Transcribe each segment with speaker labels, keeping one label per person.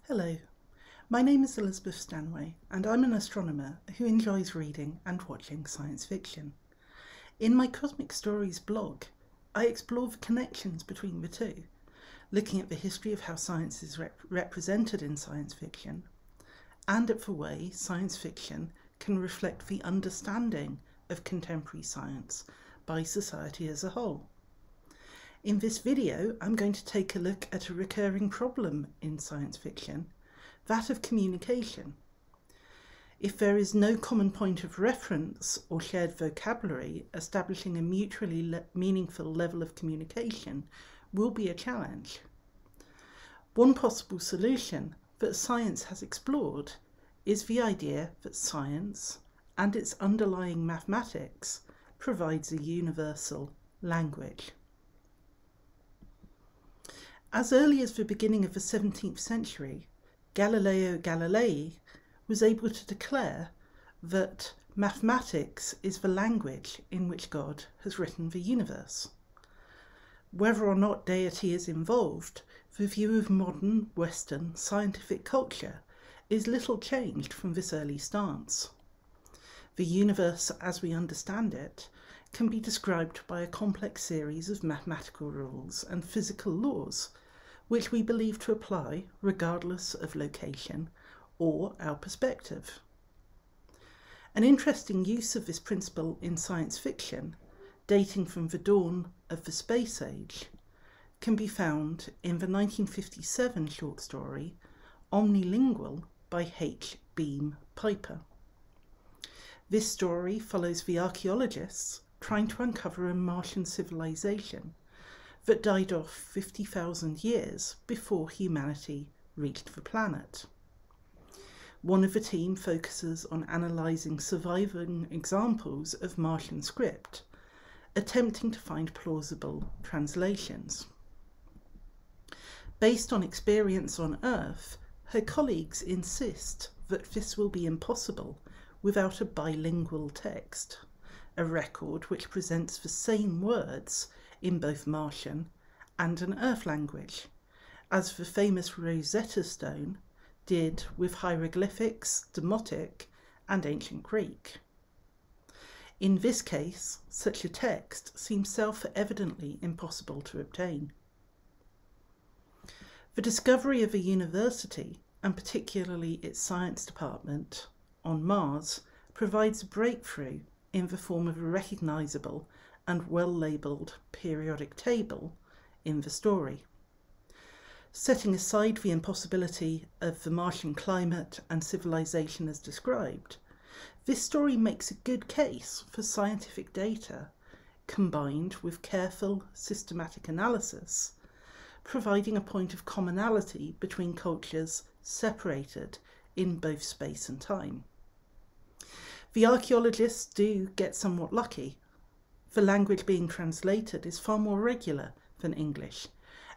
Speaker 1: Hello, my name is Elizabeth Stanway and I'm an astronomer who enjoys reading and watching science fiction. In my Cosmic Stories blog, I explore the connections between the two, looking at the history of how science is represented in science fiction, and at the way science fiction can reflect the understanding of contemporary science by society as a whole. In this video, I'm going to take a look at a recurring problem in science fiction, that of communication. If there is no common point of reference or shared vocabulary, establishing a mutually meaningful level of communication will be a challenge. One possible solution that science has explored is the idea that science and its underlying mathematics provides a universal language. As early as the beginning of the 17th century, Galileo Galilei was able to declare that mathematics is the language in which God has written the universe. Whether or not deity is involved, the view of modern Western scientific culture is little changed from this early stance. The universe as we understand it can be described by a complex series of mathematical rules and physical laws, which we believe to apply regardless of location or our perspective. An interesting use of this principle in science fiction, dating from the dawn of the space age, can be found in the 1957 short story Omnilingual by H. Beam Piper. This story follows the archaeologists trying to uncover a Martian civilization that died off 50,000 years before humanity reached the planet. One of the team focuses on analysing surviving examples of Martian script, attempting to find plausible translations. Based on experience on Earth, her colleagues insist that this will be impossible without a bilingual text, a record which presents the same words in both Martian and an Earth language, as the famous Rosetta Stone did with hieroglyphics, Demotic, and Ancient Greek. In this case, such a text seems self-evidently impossible to obtain. The discovery of a university, and particularly its science department, on Mars provides a breakthrough in the form of a recognisable and well-labelled periodic table in the story. Setting aside the impossibility of the Martian climate and civilization as described, this story makes a good case for scientific data combined with careful systematic analysis, providing a point of commonality between cultures separated in both space and time. The archaeologists do get somewhat lucky. The language being translated is far more regular than English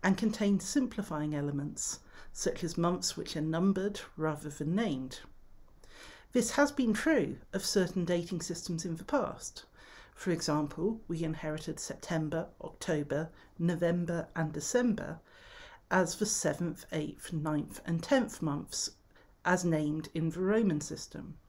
Speaker 1: and contains simplifying elements, such as months which are numbered rather than named. This has been true of certain dating systems in the past. For example, we inherited September, October, November and December as the 7th, 8th, 9th and 10th months as named in the Roman system.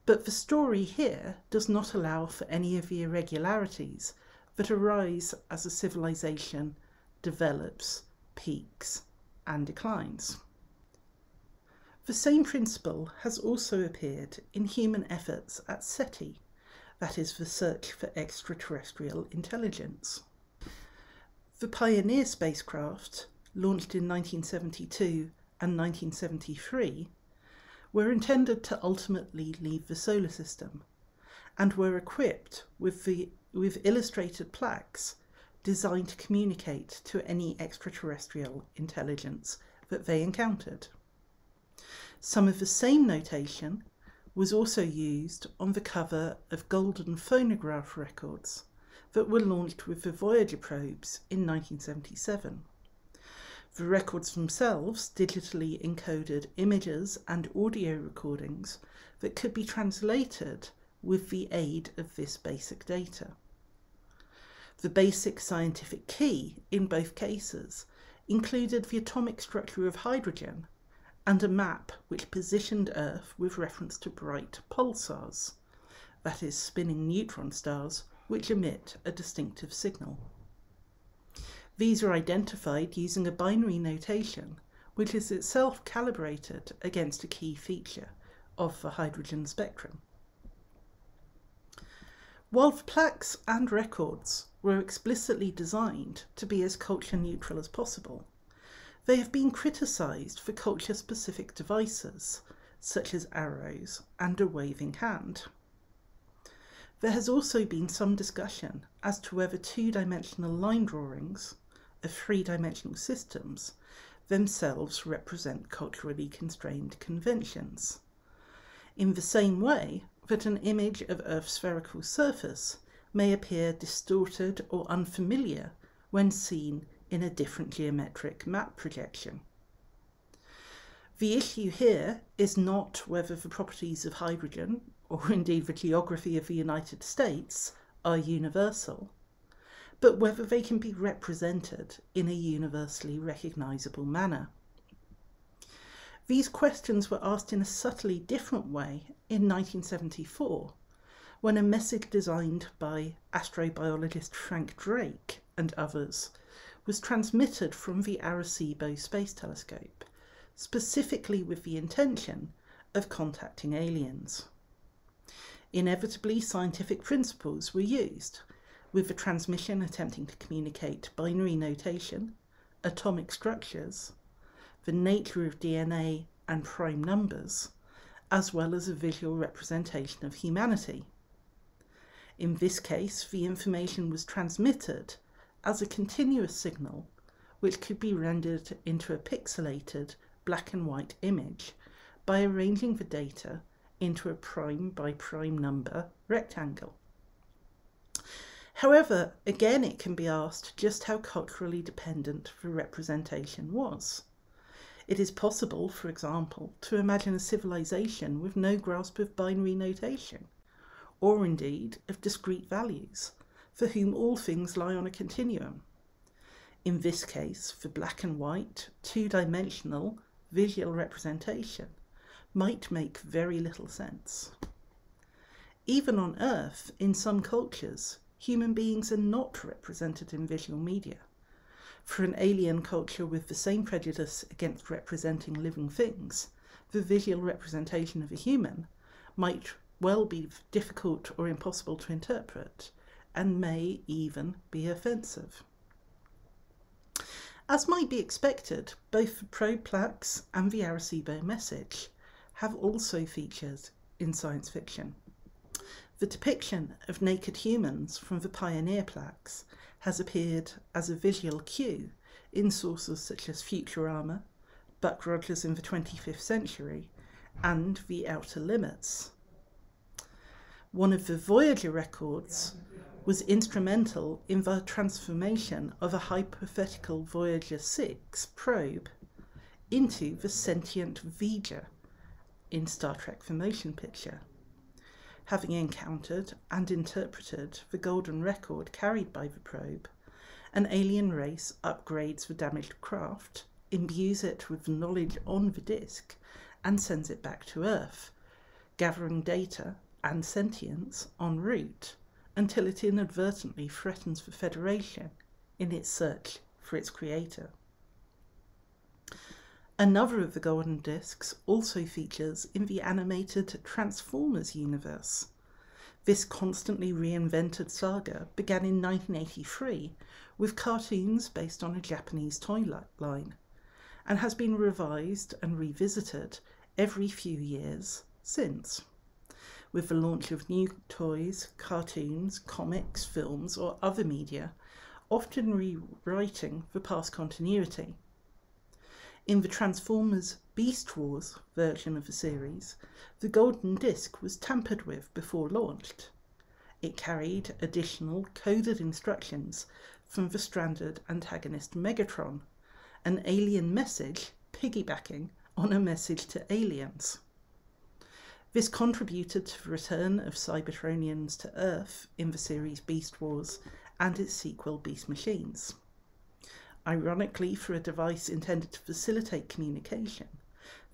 Speaker 1: But the story here does not allow for any of the irregularities that arise as a civilization develops, peaks, and declines. The same principle has also appeared in human efforts at SETI, that is, the search for extraterrestrial intelligence. The Pioneer spacecraft, launched in 1972 and 1973, were intended to ultimately leave the solar system and were equipped with illustrated plaques designed to communicate to any extraterrestrial intelligence that they encountered. Some of the same notation was also used on the cover of golden phonograph records that were launched with the Voyager probes in 1977. The records themselves digitally encoded images and audio recordings that could be translated with the aid of this basic data. The basic scientific key in both cases included the atomic structure of hydrogen and a map which positioned Earth with reference to bright pulsars, that is, spinning neutron stars which emit a distinctive signal. These are identified using a binary notation which is itself calibrated against a key feature of the hydrogen spectrum. While the plaques and records were explicitly designed to be as culture neutral as possible, they have been criticised for culture-specific devices, such as arrows and a waving hand. There has also been some discussion as to whether two-dimensional line drawings of three-dimensional systems themselves represent culturally constrained conventions, in the same way that an image of Earth's spherical surface may appear distorted or unfamiliar when seen in a different geometric map projection. The issue here is not whether the properties of hydrogen, or indeed the geography of the United States, are universal, but whether they can be represented in a universally recognisable manner. These questions were asked in a subtly different way in 1974, when a message designed by astrobiologist Frank Drake and others was transmitted from the Arecibo Space Telescope, specifically with the intention of contacting aliens. Inevitably, scientific principles were used, with the transmission attempting to communicate binary notation, atomic structures, the nature of DNA and prime numbers, as well as a visual representation of humanity. In this case, the information was transmitted as a continuous signal which could be rendered into a pixelated black and white image by arranging the data into a prime by prime number rectangle. However, again it can be asked just how culturally dependent the representation was. It is possible, for example, to imagine a civilization with no grasp of binary notation, or indeed of discrete values, for whom all things lie on a continuum. In this case, the black and white, two-dimensional visual representation might make very little sense. Even on Earth, in some cultures, human beings are not represented in visual media. For an alien culture with the same prejudice against representing living things, the visual representation of a human might well be difficult or impossible to interpret, and may even be offensive. As might be expected, both the probe plaques and the Arecibo message have also featured in science fiction. The depiction of naked humans from the Pioneer plaques has appeared as a visual cue in sources such as Futurama, Buck Rogers in the 25th Century, and The Outer Limits. One of the Voyager records was instrumental in the transformation of a hypothetical Voyager 6 probe into the sentient V'ger in Star Trek The Motion Picture. Having encountered and interpreted the golden record carried by the probe, an alien race upgrades the damaged craft, imbues it with knowledge on the disk, and sends it back to Earth, gathering data and sentience en route until it inadvertently threatens the Federation in its search for its creator. Another of the golden discs also features in the animated Transformers universe. This constantly reinvented saga began in 1983 with cartoons based on a Japanese toy line, and has been revised and revisited every few years since, with the launch of new toys, cartoons, comics, films, or other media, often rewriting the past continuity. In the Transformers Beast Wars version of the series, the golden disc was tampered with before launched. It carried additional coded instructions from the stranded antagonist Megatron, an alien message piggybacking on a message to aliens. This contributed to the return of Cybertronians to Earth in the series Beast Wars and its sequel Beast Machines. Ironically, for a device intended to facilitate communication,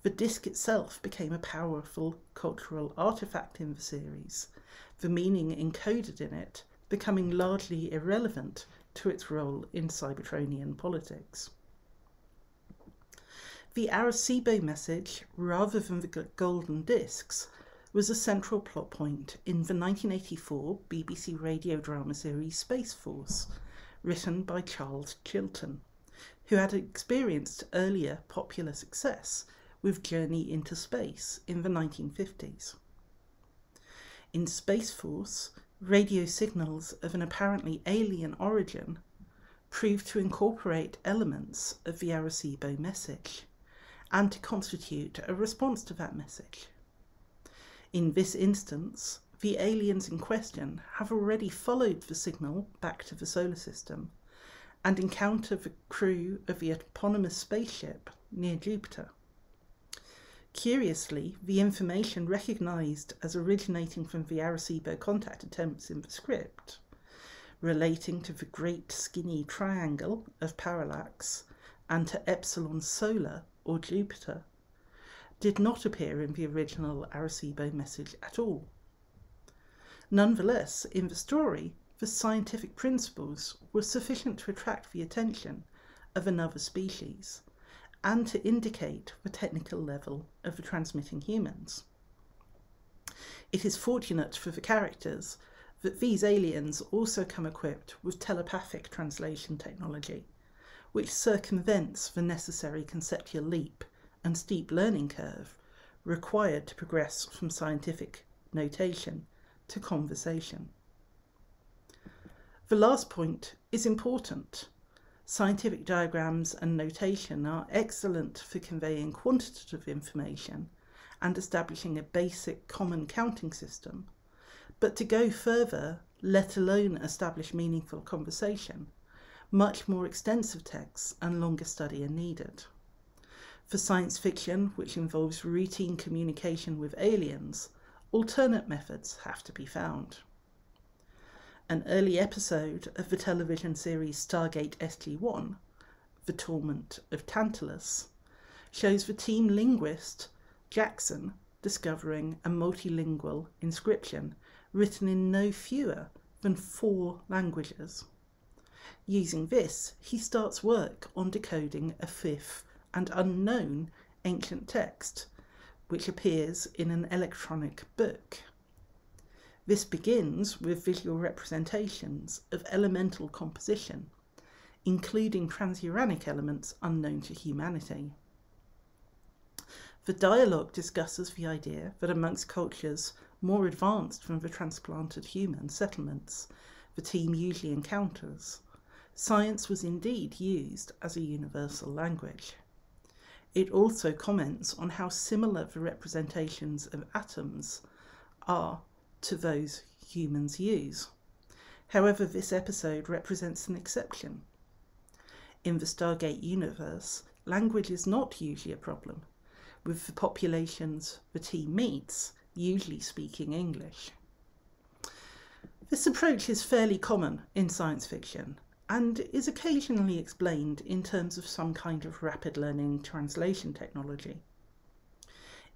Speaker 1: the disc itself became a powerful cultural artefact in the series, the meaning encoded in it becoming largely irrelevant to its role in Cybertronian politics. The Arecibo message, rather than the golden discs, was a central plot point in the 1984 BBC radio drama series Space Force, written by Charles Chilton, who had experienced earlier popular success with Journey into Space in the 1950s. In Space Force, radio signals of an apparently alien origin proved to incorporate elements of the Arecibo message and to constitute a response to that message. In this instance, the aliens in question have already followed the signal back to the solar system and encounter the crew of the eponymous spaceship near Jupiter. Curiously, the information recognised as originating from the Arecibo contact attempts in the script, relating to the Great Skinny Triangle of Parallax and to Epsilon Solar or Jupiter, did not appear in the original Arecibo message at all. Nonetheless, in the story, the scientific principles were sufficient to attract the attention of another species and to indicate the technical level of the transmitting humans. It is fortunate for the characters that these aliens also come equipped with telepathic translation technology, which circumvents the necessary conceptual leap and steep learning curve required to progress from scientific notation to conversation. The last point is important. Scientific diagrams and notation are excellent for conveying quantitative information and establishing a basic common counting system, but to go further, let alone establish meaningful conversation, much more extensive texts and longer study are needed. For science fiction, which involves routine communication with aliens, alternate methods have to be found. An early episode of the television series Stargate SG-1, The Torment of Tantalus, shows the team linguist Jackson discovering a multilingual inscription written in no fewer than 4 languages. Using this, he starts work on decoding a 5th and unknown ancient text, which appears in an electronic book. This begins with visual representations of elemental composition, including transuranic elements unknown to humanity. The dialogue discusses the idea that amongst cultures more advanced than the transplanted human settlements the team usually encounters, science was indeed used as a universal language. It also comments on how similar the representations of atoms are to those humans use. However, this episode represents an exception. In the Stargate universe, language is not usually a problem, with the populations the team meets usually speaking English. This approach is fairly common in science fiction and is occasionally explained in terms of some kind of rapid learning translation technology.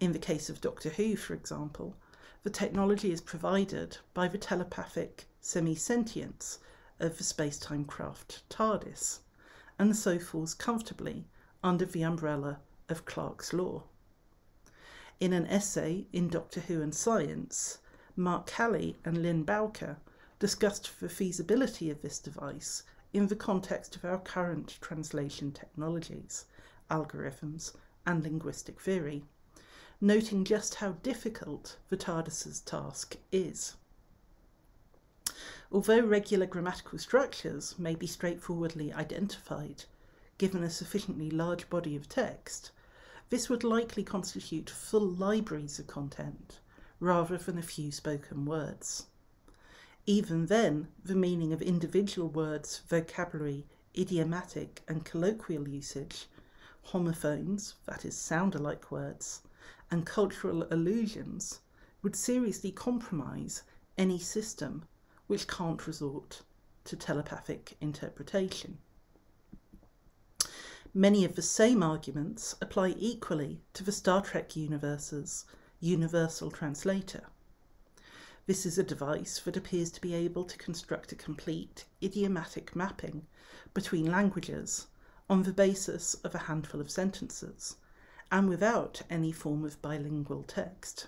Speaker 1: In the case of Doctor Who, for example, the technology is provided by the telepathic semi-sentience of the space-time craft TARDIS, and so falls comfortably under the umbrella of Clarke's law. In an essay in Doctor Who and Science, Mark Calley and Lynn Bowker discussed the feasibility of this device in the context of our current translation technologies, algorithms, and linguistic theory, noting just how difficult the TARDIS's task is. Although regular grammatical structures may be straightforwardly identified, given a sufficiently large body of text, this would likely constitute full libraries of content, rather than a few spoken words. Even then, the meaning of individual words, vocabulary, idiomatic and colloquial usage, homophones, that is sound-alike words, and cultural allusions would seriously compromise any system which can't resort to telepathic interpretation. Many of the same arguments apply equally to the Star Trek universe's universal translator. This is a device that appears to be able to construct a complete idiomatic mapping between languages on the basis of a handful of sentences, and without any form of bilingual text.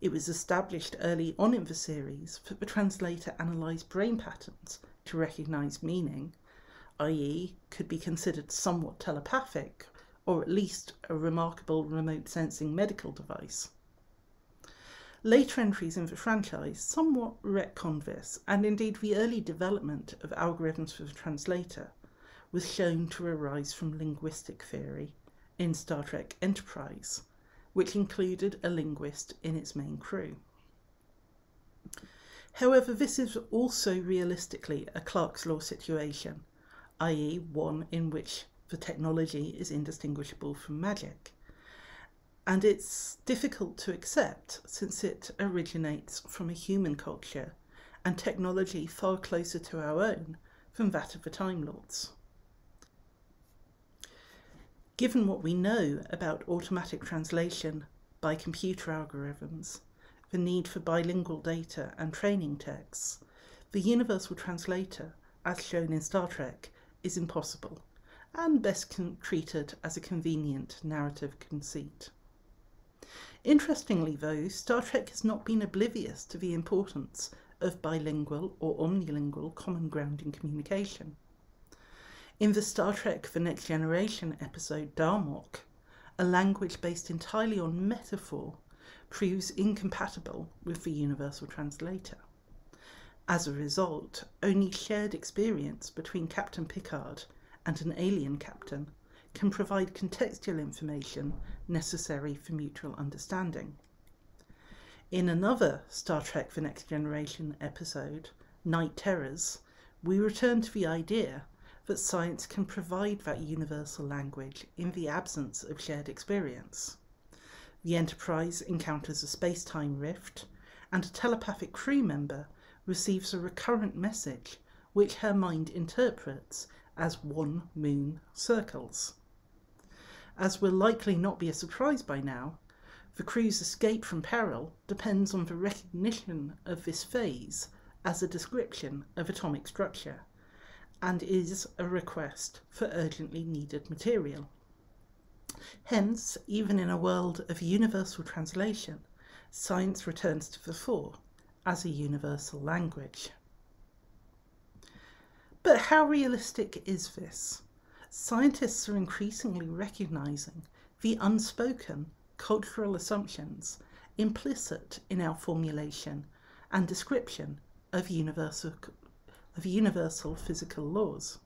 Speaker 1: It was established early on in the series that the translator analysed brain patterns to recognise meaning, i.e. could be considered somewhat telepathic, or at least a remarkable remote sensing medical device. Later entries in the franchise somewhat retconned this, and indeed the early development of algorithms for the translator was shown to arise from linguistic theory in Star Trek Enterprise, which included a linguist in its main crew. However, this is also realistically a Clarke's Law situation, i.e. one in which the technology is indistinguishable from magic. And it's difficult to accept since it originates from a human culture and technology far closer to our own than that of the Time Lords. Given what we know about automatic translation by computer algorithms, the need for bilingual data and training texts, the universal translator, as shown in Star Trek, is impossible and best treated as a convenient narrative conceit. Interestingly though, Star Trek has not been oblivious to the importance of bilingual or omnilingual common ground in communication. In the Star Trek The Next Generation episode Darmok, a language based entirely on metaphor proves incompatible with the universal translator. As a result, only shared experience between Captain Picard and an alien captain can provide contextual information necessary for mutual understanding. In another Star Trek The Next Generation episode, Night Terrors, we return to the idea that science can provide that universal language in the absence of shared experience. The Enterprise encounters a space-time rift, and a telepathic crew member receives a recurrent message which her mind interprets as 1 moon circles. As will likely not be a surprise by now, the crew's escape from peril depends on the recognition of this phase as a description of atomic structure, and is a request for urgently needed material. Hence, even in a world of universal translation, science returns to the fore as a universal language. But how realistic is this? Scientists are increasingly recognising the unspoken cultural assumptions implicit in our formulation and description of universal physical laws.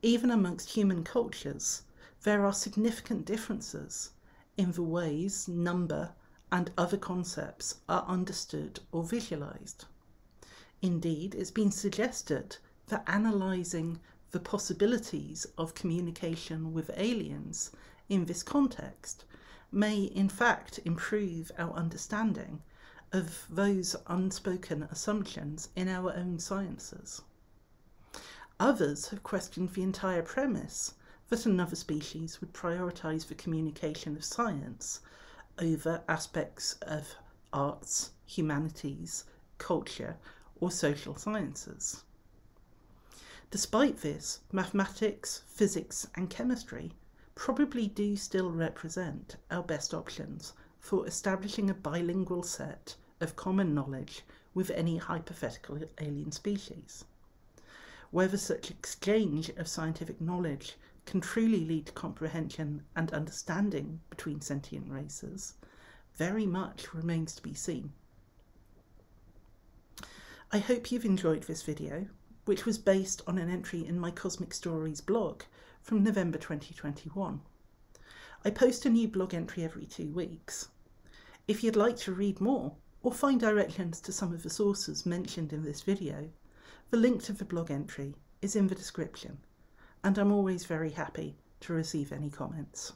Speaker 1: Even amongst human cultures, there are significant differences in the ways number and other concepts are understood or visualized. Indeed, it's been suggested that analysing the possibilities of communication with aliens in this context may in fact improve our understanding of those unspoken assumptions in our own sciences. Others have questioned the entire premise that another species would prioritise the communication of science over aspects of arts, humanities, culture, or social sciences. Despite this, mathematics, physics, and chemistry probably do still represent our best options for establishing a bilingual set of common knowledge with any hypothetical alien species. Whether such exchange of scientific knowledge can truly lead to comprehension and understanding between sentient races very much remains to be seen. I hope you've enjoyed this video, which was based on an entry in my Cosmic Stories blog from November 2021. I post a new blog entry every 2 weeks. If you'd like to read more or find directions to some of the sources mentioned in this video, the link to the blog entry is in the description, and I'm always very happy to receive any comments.